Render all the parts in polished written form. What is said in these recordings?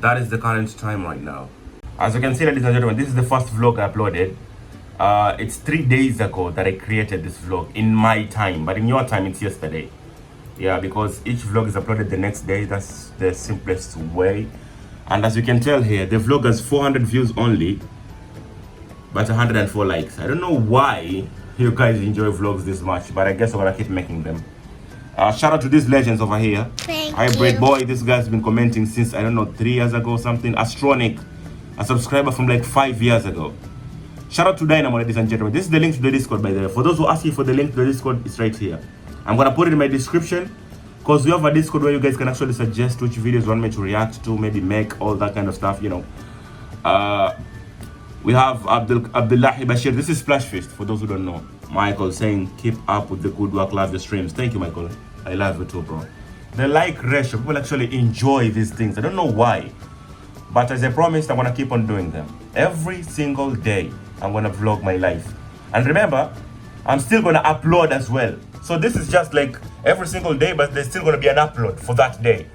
That is the current time right now. As you can see, ladies and gentlemen, this is the first vlog I uploaded. It's 3 days ago that I created this vlog in my time, but in your time it's yesterday. Yeah, because each vlog is uploaded the next day. That's the simplest way. And as you can tell here, the vlog has 400 views only, but 104 likes. I don't know why you guys enjoy vlogs this much, but I guess I'm gonna keep making them. Shout out to these legends over here. Hybrid Boy, this guy's been commenting since, I don't know, 3 years ago or something. Astronic, a subscriber from like 5 years ago. Shout out to Dynamo, ladies and gentlemen. This is the link to the Discord, by the way. For those who ask you for the link to the Discord, it's right here. I'm gonna put it in my description, because we have a Discord where you guys can actually suggest which videos you want me to react to, maybe make, all that kind of stuff, you know. We have Abdullahi Bashir. This is Splash Fist, for those who don't know. Michael saying, keep up with the good work, love the streams. Thank you, Michael. I love you too, bro. The like ratio, people actually enjoy these things. I don't know why, but as I promised, I'm gonna keep on doing them. Every single day, I'm gonna vlog my life. And remember, I'm still gonna upload as well. So this is just like every single day, but there's still gonna be an upload for that day.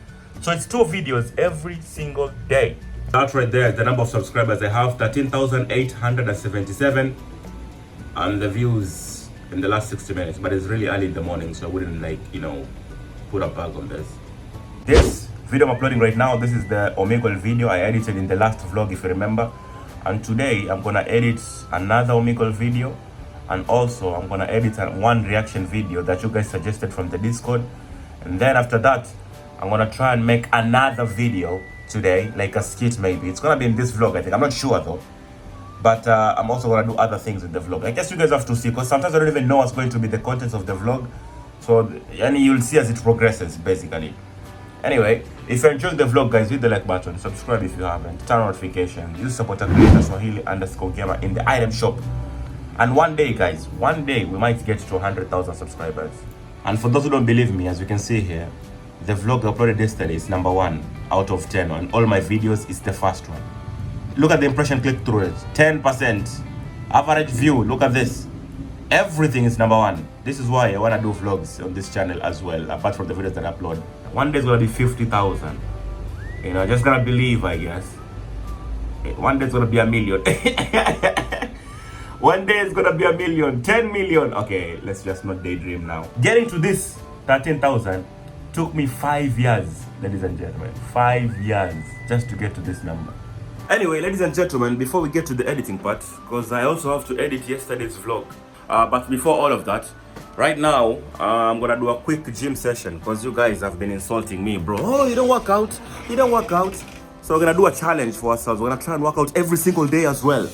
So it's 2 videos every single day. That right there is the number of subscribers I have, 13,877, and the views in the last 60 minutes. But it's really early in the morning, so I wouldn't like, you know, put a bug on this. This video I'm uploading right now, this is the Omegle video I edited in the last vlog, if you remember. And today I'm gonna edit another Omegle video, and also I'm gonna edit one reaction video that you guys suggested from the Discord. And then after that, I'm gonna try and make another video today, like a skit maybe. It's gonna be in this vlog, I think. I'm not sure though. But I'm also gonna do other things in the vlog. I guess you guys have to see, because sometimes I don't even know what's going to be the contents of the vlog. So you'll see as it progresses, basically. Anyway, if you enjoyed the vlog, guys, hit the like button, subscribe if you haven't, turn on notifications, use supporter creator Swahili_gamer in the item shop. And one day, guys, one day we might get to 100,000 subscribers. And for those who don't believe me, as you can see here, the vlog I uploaded yesterday is number 1 out of 10 on all my videos. Is the first one. Look at the impression click-through rate, 10%. Average view, look at this. Everything is number 1. This is why I want to do vlogs on this channel as well, apart from the videos that I upload. One day is going to be 50,000. You know, just gotta believe, I guess. One day it's going to be 1 million. One day it's going to be 1 million, 10 million. Okay, let's just not daydream now. Getting to this 13,000 took me 5 years, ladies and gentlemen. 5 years just to get to this number. Anyway, ladies and gentlemen, before we get to the editing part, because I also have to edit yesterday's vlog. But before all of that, right now, I'm gonna do a quick gym session, because you guys have been insulting me, bro. Oh, you don't work out, you don't work out. So we're gonna do a challenge for ourselves. We're gonna try and work out every single day as well.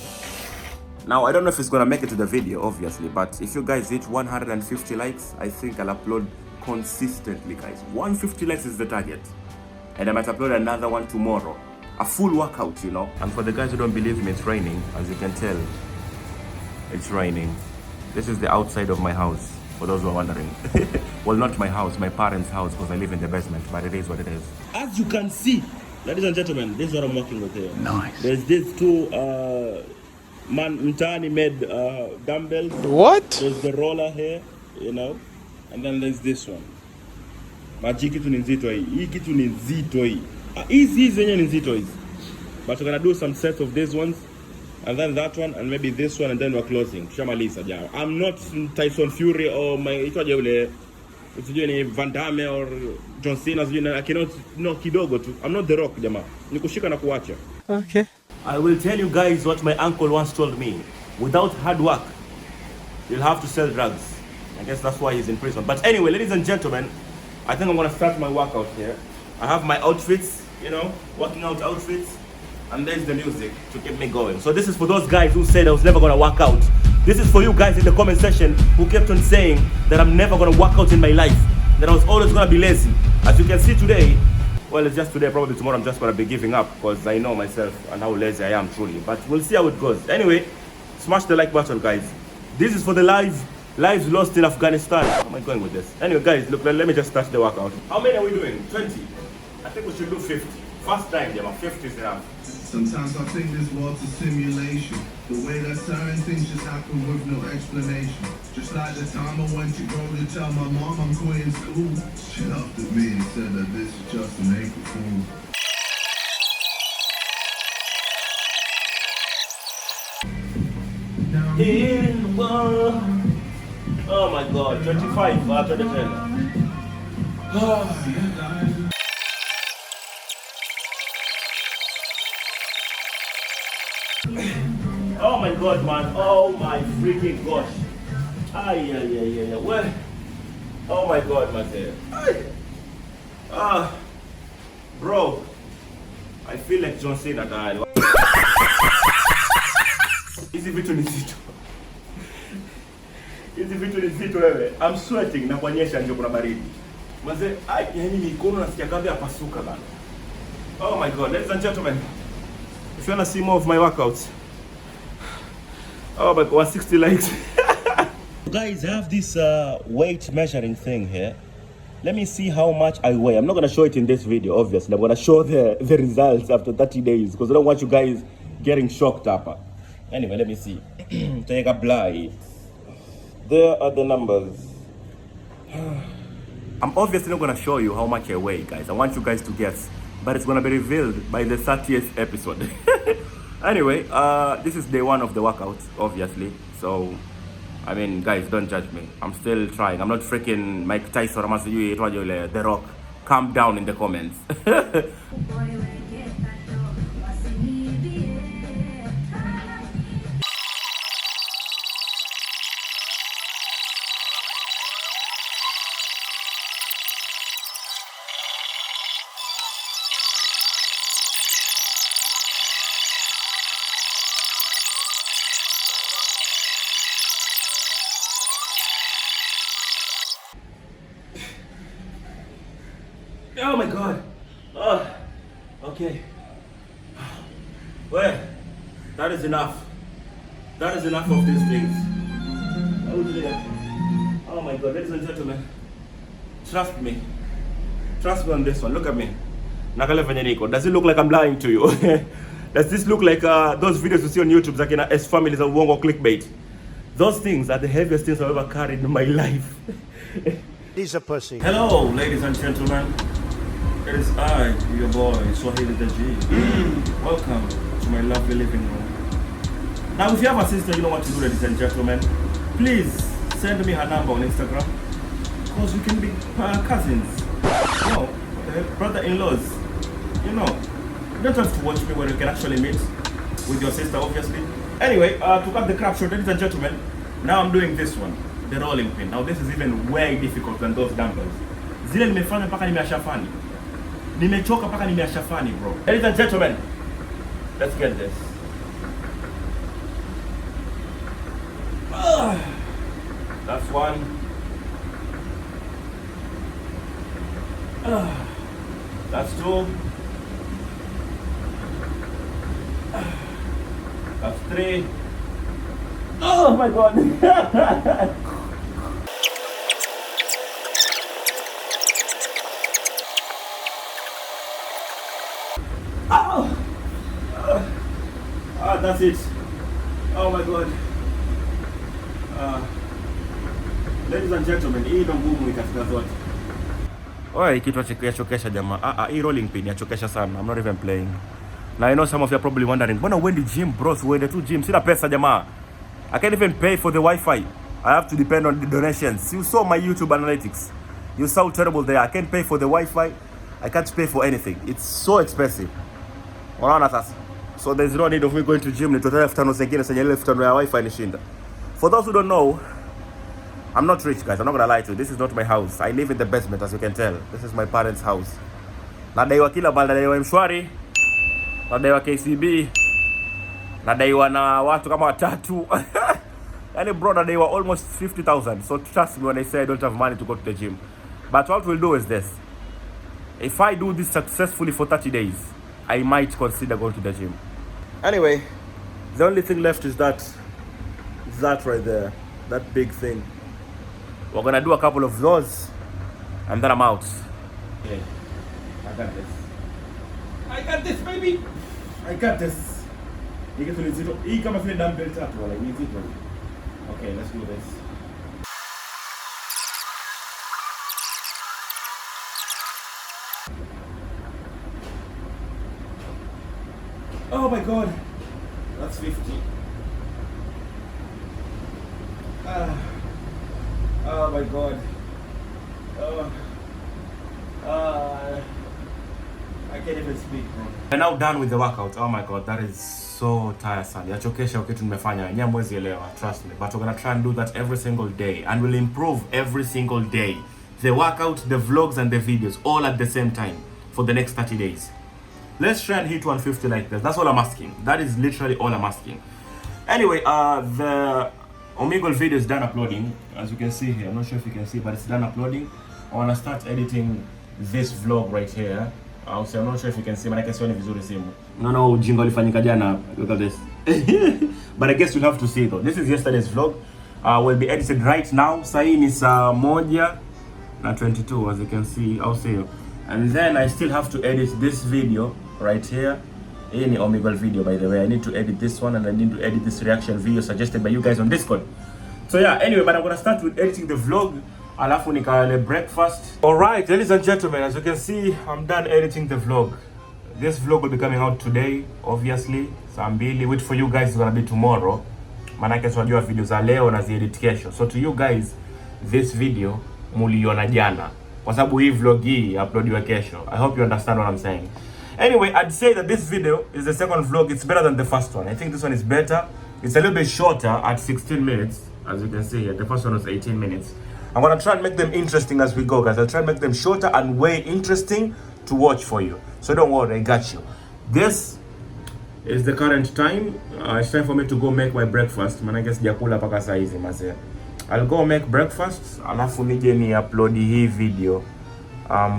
Now, I don't know if it's gonna make it to the video, obviously, but if you guys hit 150 likes, I think I'll upload consistently, guys. 150 likes is the target. And I might upload another one tomorrow. A full workout, you know. And for the guys who don't believe me, it's raining. As you can tell, it's raining. This is the outside of my house, for those who are wondering. Well, not my house, my parents' house, because I live in the basement, but it is what it is. As you can see, ladies and gentlemen, this is what I'm working with here. Nice. There's these 2 Mtani made dumbbells. What? There's the roller here, you know, and then there's this one. Maji kitu ni nzito hii. Hii kitu ni nzito hii. Hizi zenye ni nzito hizi. But we're gonna do some sets of these ones, and then that one, and maybe this one, and then we're closing. Tushamaliza jana. I'm not Tyson Fury or my itwaje ule usijue ni Van Damme or John Cena, I cannot, no, kidogo tu. I'm not The Rock, jamaa. Nikushika na kuacha. Okay. I will tell you guys what my uncle once told me. Without hard work, you'll have to sell drugs. I guess that's why he's in prison. But anyway, ladies and gentlemen, I think I'm gonna start my workout here. I have my outfits, you know, working out outfits, and there's the music to keep me going. So this is for those guys who said I was never gonna work out. This is for you guys in the comment section who kept on saying that I'm never gonna work out in my life, that I was always gonna be lazy. As you can see today, well, it's just today, probably tomorrow I'm just gonna be giving up, because I know myself and how lazy I am truly. But we'll see how it goes. Anyway, smash the like button, guys. This is for the lives lost in Afghanistan. How am I going with this? Anyway, guys, look, let me just start the workout. How many are we doing? 20? I think we should do 50. First time, Jama, 50 is enough. Sometimes I think this world's a simulation. The way that certain things just happen with no explanation. Just like the time I went to go to tell my mom I'm quitting school. She laughed at me and said that this is just an April fool. in the world. Oh my God, 25 after the 10. Oh my God, man. Oh my freaking gosh. Yeah. Well, oh my God, man. Bro, I feel like John Cena died. Hizi vitu ni zito. Hizi vitu ni zito wewe. I'm sweating na kuonyesha ndio kuna baridi. Maze, yani mikono nasikia kama yapasuka bana. Oh my God, ladies and gentlemen. If you want to see more of my workouts. Oh my God, 160 likes. Guys, I have this weight measuring thing here. Let me see how much I weigh. I'm not going to show it in this video, obviously. I'm going to show the results after 30 days because I don't want you guys getting shocked up. Anyway, let me see. Take a blind. There are the numbers. I'm obviously not going to show you how much I weigh, guys. I want you guys to guess. But it's going to be revealed by the 30th episode. Anyway, this is day 1 of the workout, obviously. So, I mean, guys, don't judge me. I'm still trying. I'm not freaking Mike Tyson or The Rock. Calm down in the comments. Oh my God. Oh, okay. Well, that is enough. That is enough of these things. Oh my God, ladies and gentlemen. Trust me. Trust me on this one. Look at me. Does it look like I'm lying to you? Does this look like those videos you see on YouTube, like in S families and won't clickbait? Those things are the heaviest things I've ever carried in my life. He's a pussy. Hello, ladies and gentlemen. It is I, your boy, Swahili the G. Welcome to my lovely living room. Now, if you have a sister, you know what to do, ladies and gentlemen. Please send me her number on Instagram. Because we can be cousins. You know, brother-in-laws. You know, you don't have to watch me where you can actually meet with your sister, obviously. Anyway, to cut the crap short, ladies and gentlemen, now I'm doing this one, the rolling pin. Now, this is even way difficult than those dumbbells. Zile nimefanya mpaka nimeashafani. Nimechoka mpaka nimeashafani, bro. Ladies and gentlemen, let's get this. That's one. That's two. That's three. Oh my God. That's it. Oh my God. Ladies and gentlemen, hii ndo ngumu ni katika zote. Oi, kitu chokesha jamaa. Hii rolling pin yachokesha sana. I'm not even playing. Now I know some of you are probably wondering, mbona uendi gym bro? Uende tu gym. Sina pesa jamaa. I can't even pay for the Wi-Fi. I have to depend on the donations. You saw my YouTube analytics. You saw terrible there. I can't pay for the Wi-Fi. I can't pay for anything. It's so expensive. Unaona sasa. So there's no need of me going to gym. Nitotoa 5,000 zingine senye 5,000 ya Wi-Fi nishinda. For those who don't know, I'm not rich, guys. I'm not gonna lie to you. This is not my house. I live in the basement, as you can tell. This is my parents' house. Nadaiwa kila bali, nadaiwa Mshwari, nadaiwa KCB, nadaiwa na watu kama watatu. Yani bro, nadaiwa almost 50,000. So trust me when I say I don't have money to go to the gym. But what we'll do is this. If I do this successfully for 30 days, I might consider going to the gym. Anyway, the only thing left is that right there. That big thing. We're gonna do a couple of those and then I'm out. Okay, I got this. I got this, baby. I got this. You get to the zero. You come and dumbbell tap. Okay, let's do this. Oh my God, that's 50. Oh my god. I can't even speak, bro. We're now done with the workout. Oh my god, that is so tiresome. Yachokesha kitu nimefanya. Nyamwezi elewa, trust me. But we're gonna try and do that every single day, and we'll improve every single day. The workout, the vlogs, and the videos all at the same time for the next 30 days. Let's try and hit 150 like this. That's all I'm asking. That is literally all I'm asking. Anyway, the Omegle video is done uploading. As you can see here, I'm not sure if you can see, but it's done uploading. I wanna start editing this vlog right here. I'm not sure if you can see, but I can see it vizuri simu. No, ujinga ulifanyika jana. Look at this. But I guess you'll have to see though. This is yesterday's vlog. Will be edited right now. Sahi ni saa 1:22, as you can see. I'll see you. And then I still have to edit this video right here. Hii ni Omegle video, by the way. I need to edit this one, and I need to edit this reaction video suggested by you guys on Discord. So yeah, anyway, but I'm gonna start with editing the vlog. Alafu nikale breakfast. Alright, ladies and gentlemen, as you can see, I'm done editing the vlog. This vlog will be coming out today, obviously. Saa 2. Which for you guys is gonna be tomorrow. Manake tunajua video za leo na zi-edit kesho. So to you guys, this video muliona jana. Kwa sababu hii vlog hii uploadiwa kesho. I hope you understand what I'm saying. Anyway, I'd say that this video is the second vlog. It's better than the first one. I think this one is better. It's a little bit shorter at 16 minutes. As you can see here, the first one was 18 minutes. I'm gonna try and make them interesting as we go, guys. I'll try and make them shorter and way interesting to watch for you. So don't worry, I got you. This is the current time. It's time for me to go make my breakfast. Man, I guess jakula paka saa hizi mazee. I'll go make breakfast. Alafu nije ni upload hii video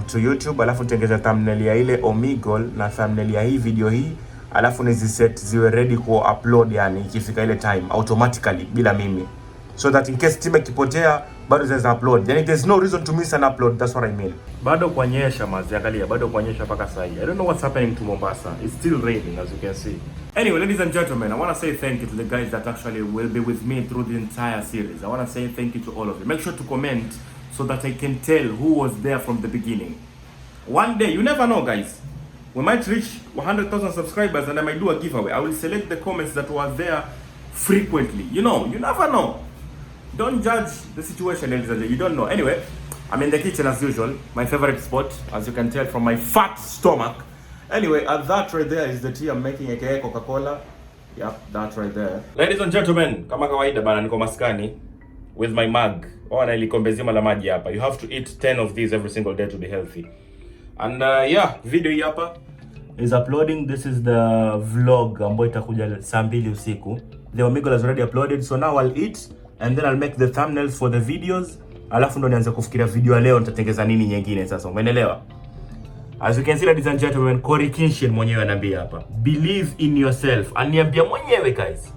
to YouTube. Alafu nitengeza thumbnail ya ile Omegle na thumbnail ya hii video hii. Alafu niziset ziwe ready ku upload, yani ikifika ile time automatically bila mimi. So that in case time ikipotea bado zaweza upload. Yani there's no reason to miss an upload, that's what I mean. Bado kuonyesha mazi, angalia bado kuonyesha paka saa hii. I don't know what's happening to Mombasa. It's still raining, as you can see. Anyway, ladies and gentlemen, I want to say thank you to the guys that actually will be with me through the entire series. I want to say thank you to all of you. Make sure to comment so that I can tell who was there from the beginning. One day, you never know, guys. We might reach 100,000 subscribers and I might do a giveaway. I will select the comments that were there frequently. You know, you never know. Don't judge the situation, ladies and gentlemen. You don't know. Anyway, I'm in the kitchen as usual. My favorite spot, as you can tell from my fat stomach. Anyway, that right there is the tea I'm making, aka Coca-Cola. Yep, that right there. Ladies and gentlemen, kama kawaida bana, niko maskani with my mug. Na ilikombe zima la maji hapa. You have to eat 10 of these every single day to be healthy. And yeah, video hii hapa is uploading. This is the vlog ambayo itakuja saa 2 usiku. The Omegle has already uploaded, so now I'll eat and then I'll make the thumbnails for the videos. Alafu ndo nianze kufikiria video ya leo nitatengeza nini nyingine sasa. Umeelewa? As you can see, ladies and gentlemen, Corey Kinshin mwenyewe ananiambia hapa, believe in yourself. Aniambia mwenyewe, guys.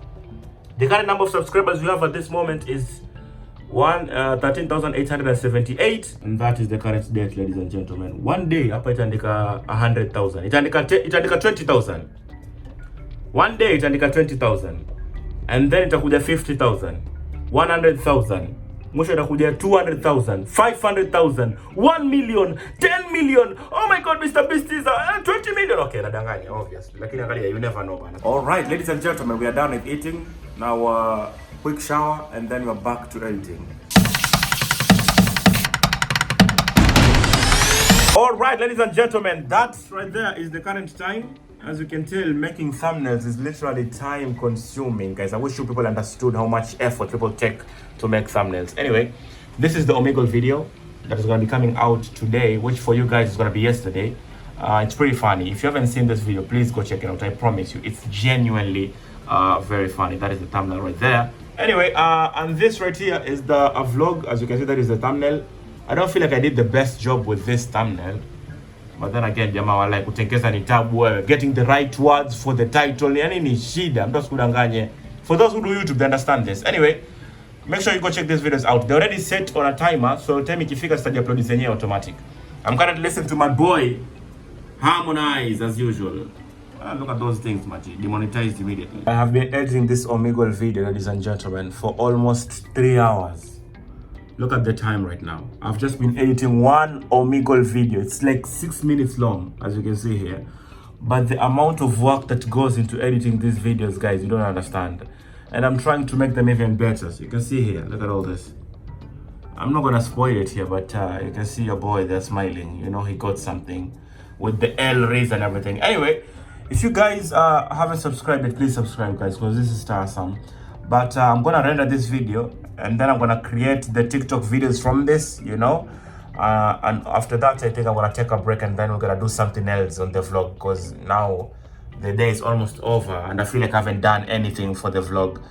The current number of subscribers you have at this moment is 13,878, and that is the current date, ladies and gentlemen. One day hapa itaandika 100,000. Itaandika 20,000. One day itaandika 20,000. And then itakuja 50,000. 100,000. Mwisho itakuja 200,000, 500,000, 1 million, 10 million. Oh my god, Mr. Beast is 20 million. Okay, nadanganya obviously. Lakini angalia, you never know bana. All right, ladies and gentlemen, we are done with eating. Now quick shower and then we're back to editing. All right, ladies and gentlemen, that right there is the current time. As you can tell, making thumbnails is literally time consuming, guys. I wish you people understood how much effort people take to make thumbnails. Anyway, this is the Omegle video that is going to be coming out today, which for you guys is going to be yesterday. It's pretty funny. If you haven't seen this video, please go check it out. I promise you, it's genuinely very funny. That is the thumbnail right there. Anyway, and this right here is the vlog. As you can see, that is the thumbnail. I don't feel like I did the best job with this thumbnail. But then again, jamaa walai kutengeza ni tabu, getting the right words for the title. Yani ni shida, mtu asikudanganye. For those who do YouTube, they understand this. Anyway, make sure you go check these videos out. They're already set on a timer, so time ikifika sitaji upload zenyewe automatic. I'm currently listening to my boy Harmonize as usual. Look at those things, Maji. Demonetized immediately. I have been editing this Omegle video, ladies and gentlemen, for almost 3 hours. Look at the time right now. I've just been editing one Omegle video. It's like 6 minutes long, as you can see here. But the amount of work that goes into editing these videos, guys, you don't understand. and I'm trying to make them even better. So you can see here, look at all this. I'm not gonna spoil it here, but you can see your boy there smiling. You know, he got something with the L raised and everything. Anyway, if you guys haven't subscribed yet, please subscribe, guys, because this is awesome. But I'm gonna render this video, and then I'm gonna create the TikTok videos from this, you know. And after that, I think I'm gonna take a break, and then we're gonna do something else on the vlog, because now the day is almost over, and I feel like I haven't done anything for the vlog.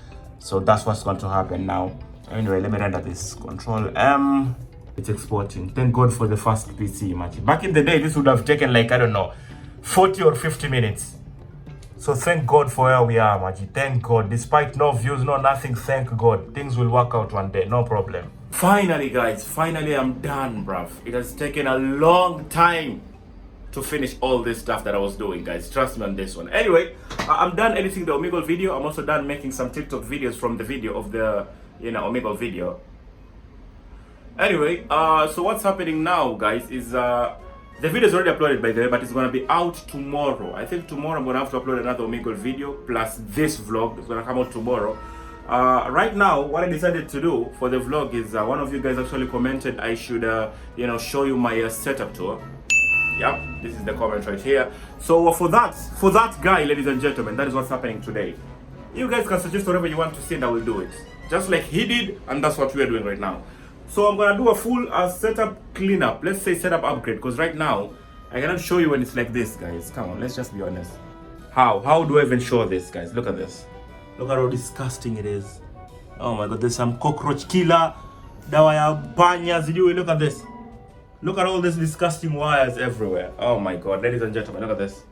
So that's what's going to happen now. Anyway, let me render this. Control M. It's exporting. Thank God for the fast PC, man. Back in the day, this would have taken like, I don't know, 40 or 50 minutes. So thank God for where we are, Maji. Thank God. Despite no views, no nothing, thank God. Things will work out one day, no problem. Finally, guys. Finally, I'm done, bruv. It has taken a long time to finish all this stuff that I was doing, guys. Trust me on this one. Anyway, I'm done editing the Omegle video. I'm also done making some TikTok videos from the video of the, Omegle video. Anyway, so what's happening now, guys, is the video is already uploaded, by the way, but it's gonna be out tomorrow. I think tomorrow I'm gonna have to upload another Omegle video plus this vlog. It's gonna come out tomorrow. Right now, what I decided to do for the vlog is one of you guys actually commented I should, show you my setup tour. Yep, this is the comment right here. So for that guy, ladies and gentlemen, that is what's happening today. You guys can suggest whatever you want to see and I will do it. Just like he did, and that's what we are doing right now. So I'm gonna do a full setup cleanup. Let's say setup upgrade, because right now I cannot show you when it's like this, guys. Come on, let's just be honest. How do I even show this, guys? Look at this. Look at how disgusting it is. Oh my God, there's some cockroach killer. Dawa ya panya sijui. Look at this. Look at all these disgusting wires everywhere. Oh my God, ladies and gentlemen, look at this.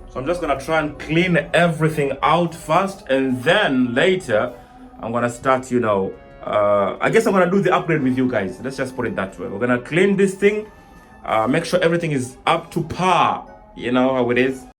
So I'm just gonna try and clean everything out first, and then later I'm gonna start, I guess I'm gonna do the upgrade with you guys. Let's just put it that way. We're gonna clean this thing, make sure everything is up to par. You know how it is.